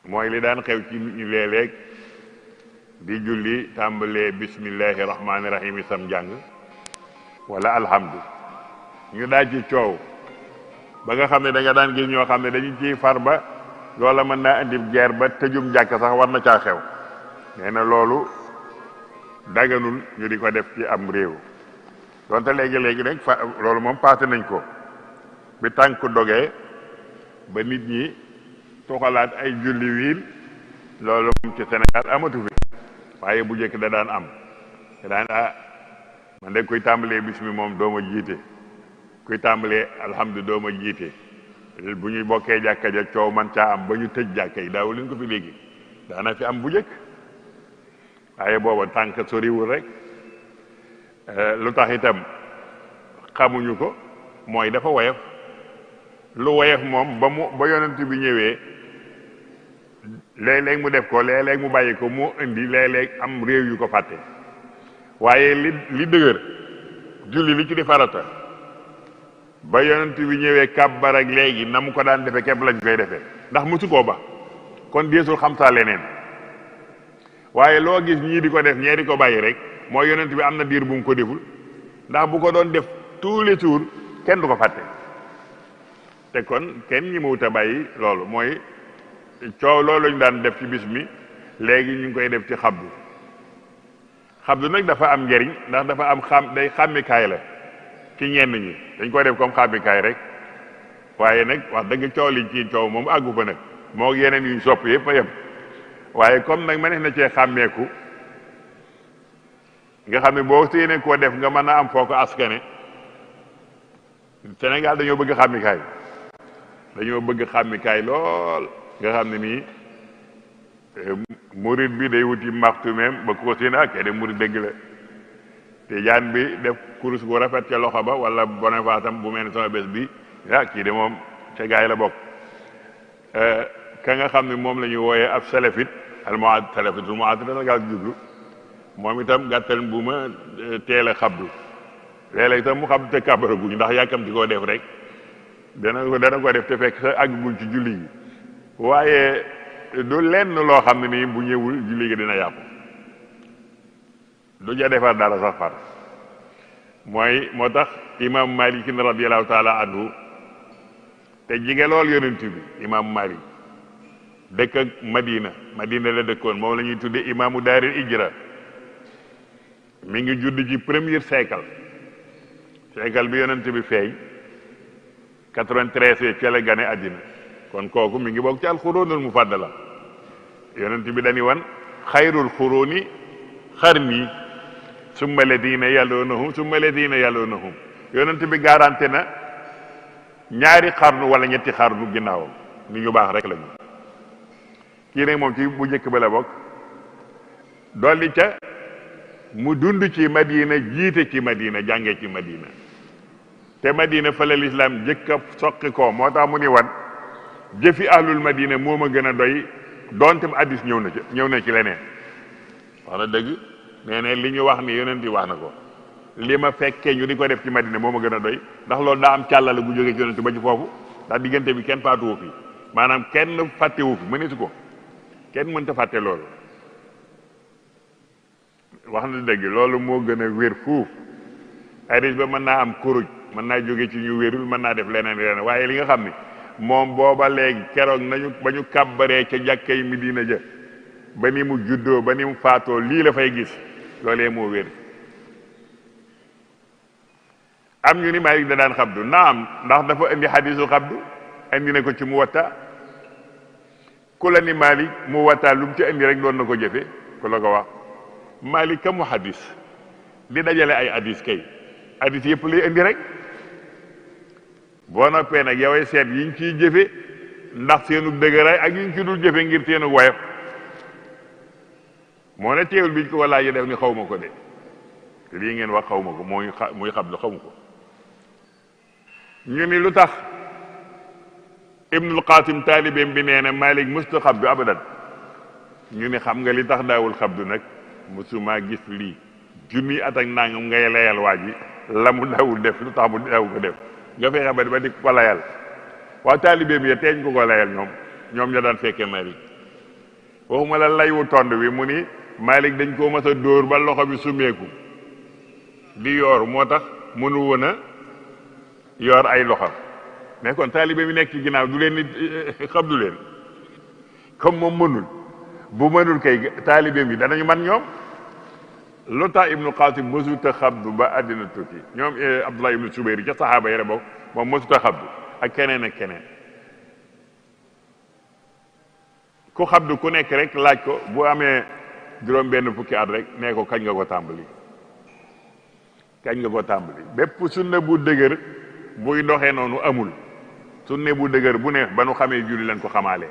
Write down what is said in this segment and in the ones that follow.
mooy li daan xew ci ñu léeg-léeg di julli tàmbalee bismillahi rahmaani rahim sam njàng wala alhamdu ñu daaj ci coow ba nga xam ne da nga daan gis ñoo xam ne dañu ciy far ba loola mën naa indi guerre ba tëjum jàkk sax war na caa xew nee na loolu daganul ñu di ko def ci am réew donte léegi-léegi nag loolu moom paase nañ ko bi tànk dogee ba nit ñi toxalaat ay julli wiil loolu moom ci Sénégal amatu fi waaye bu njëkk da daan am da daan man de kuy tàmbalee bismi moom dooma jiite kuy tàmbalee alhamdu dooma jiite bu ñuy bokkee jàkka ja coow man caa am ba ñu tëj jàkka yi daaw leen ko fi léegi daana fi am bu njëkk waaye booba tànk soriwul rek lu tax itam xamuñu ko mooy dafa woyof lu woyof moom ba yonent bi ñëwee léeg-léeg mu def ko léeg-léeg mu bàyyi ko moo indi léeg-léeg am réew yu ko fàtte waaye li dëgër julli li ci di farata ba yonent bi ñëwee kàbbar ak léegi na mu ko daan defe képp lañ koy defee ndax musu koo ba kon deesul xam saa leneen waaye loo gis ñii di ko def ñee di ko bàyyi rek mooy yonent bi am na diir bu mu ko deful ndax bu ko doon def tous les jours kenn du ko fàtte te kon kenn ñi mawut a bàyyi loolu mooy coow loolu lañu daan def ci bis mi léegi ñu ngi koy def ci xabdu nag dafa am njariñ ndax dafa am day xàmmikaay la ci ñenn ñi dañ koy def comme xàmmikaay rek waaye nag wax dëgg coow liñ ci coow moom àggu fa nag moo yeneen yuñ sopp yëpp a yem waaye comme nag mënees na cee xàmmeeku nga xam ne boo séenee koo def nga mën a am foo ko askane Sénégal dañoo bëgg xàmmikaay lool nga xam ne nii murid bi day wuti maxtu même ba ko séen ak de murid dëgg la te jaan bi def kurus bu rafet ca loxo ba wala bonefaatam bu mel ne sama bés bi kii de moom ca gaay la bokk ka nga xam ne moom la ñu wooyee ab salafit salafitul mu'addid la gaa jublu moom itam gàttal bu ma teel a xabdu léeg-léeg itam mu xabdu te kàbbara guñ ndax yàkkamti koo def rek dana ko def te fekk sa àgguñ ci julli gi waaye du lenn loo xam ne nii bu ñëwul julli gi dina yàqu du ja defar dara sax far moo tax imam Malik radiyallahu taala anhu te jige lool yonent bi imam Malik dëkk ak Madina la dëkkoon moom la ñuy tudde imaamu daaril ijra mi ngi judd ci premier siècle bi yonent bi feeñ 93 ca la gane àddina kon kooku mi ngi bokk ci alxuróonul mufaddala yonent bi dañuy wan xayrul xuróoni xarni summa ladina yalunahum yonent bi garanté na ñaari xarnu wala ñetti xarnu ginnaawam ni ñu baax rek lañu kii nag moom ci bu njëkk ba la bokk dolli ca mu dund ci Madina jiite ci Madina jànge ci Madina te Madina fa la lislaam jëkk a soqi ko moo tax mu ni wan jëfi ahlul Madina moo ma gën a doy doonte mu addis ñëw na ci leneen wax na dëgg nee ne li ñu wax ni yonent yi wax na ko li ma fekkee ñu di ko def ci Madina moo ma gën a doy ndax loolu daa am càllale gu jógee ci yonent ba ci foofu ndax diggante bi kenn faatuwu fi maanaam kenn fàttewu fi mëneesu ko kenn mënta fàtte loolu wax na dëgg loolu moo gën a wér fuuf addis ba mën naa am kuruj mën naa jóge ci ñu wérul mën naa def leneen waaye li nga xam ni moom booba léegi keroog nañu ba ñu kàbbaree ca jàkkay Medina ja ba ni mu juddoo ba ni mu faatoo lii la fay gis loolee moo wér am ñu ni Maalik da daan xabdu naam ndax dafa indi xadiisu xabdu indi na ko ci Muwatta ku la ni Maalik Muwatta lu mu ci indi rek doon na ko jëfe ku la ko wax Maalik ka mu xadis di dajale ay hadis kay hadis yëpp lay indi rek boo noppee nag yoway seet yiñ ciy jëfe ndax seenu dëgëraay ak yiñ ci dul jëfe ngir seenu woyof moo ne teewul biñ ko walaa yi def ni xaw ma ko de te lii ngeen wax xaw ma ko muy xabdu xamu ko ñu ni lu tax Ibnul Qasim taalibeem bi nee na Malik musta xabdu abadan ñu ni xam nga li tax daawul xabdu nag musuma gis lii junni at ak nangam ngay layal waa ji la mu daawul def lu tax mu daaw ko def nga fexe ba di ko layal waa taalibeem ya teeñ ko layal ñoom ña daan fekkee Malik waxuma la lay wu tond bi mu ni Malik dañ koo mas a dóor ba loxo bi sumeeku di yoor moo tax mënu woon a yor ay loxo mais kon taalibe mi nekk ci ginnaaw du leen ni xabdu leen comme moom mënul bu mënul kay taalibe mi danañu man ñoom lu tax ibnu Qasim mësuta xabdu ba àddina tukki ñoom Abdullah ibnu Subayr ca saxaaba yere bokk moom mësuta xabdu ak keneen ak keneen ku xabdu ku nekk rek laaj ko bu amee juróom benn fukki at rek nee ko kañ nga ko tàmbali kañ nga ko tàmbali bépp sunna bu dëgër buy doxee noonu amul sunna bu dëgër bu ne ba nu xamee julli lan ko xamaalee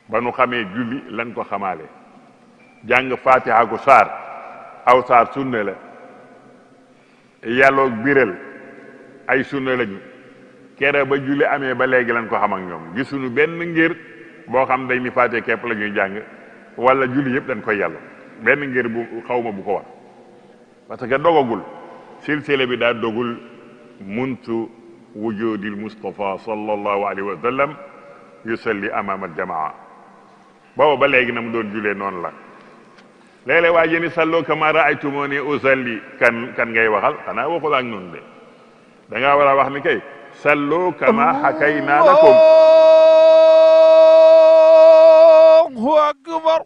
ba nu xamee julli lan ko xamaalee jàng fatiha ku saar aw saar sunna la yàlloog biral ay sunna lañu kere ba julli amee ba léegi lan ko xam ak ñoom gisuñu benn ngir boo xam dañ ni fatiha képp la ñuy jàng wala julli yëpp dañ koy yàlla benn ngir bu xawma bu ko wax parce que dogagul silsile bi daa dogul muntu wujudil Mustafa sallallahu alayhi wa sallam yusalli amama aljamaa booba ba léegi na mu doon julee noonu la léeg-léeg waa jëni salloo kama raaytumuni usalli kan ngay waxal xanaa waxul ak noonu de da ngaa war a wax ni kay salloo kama xakayna lakum Allahu akbar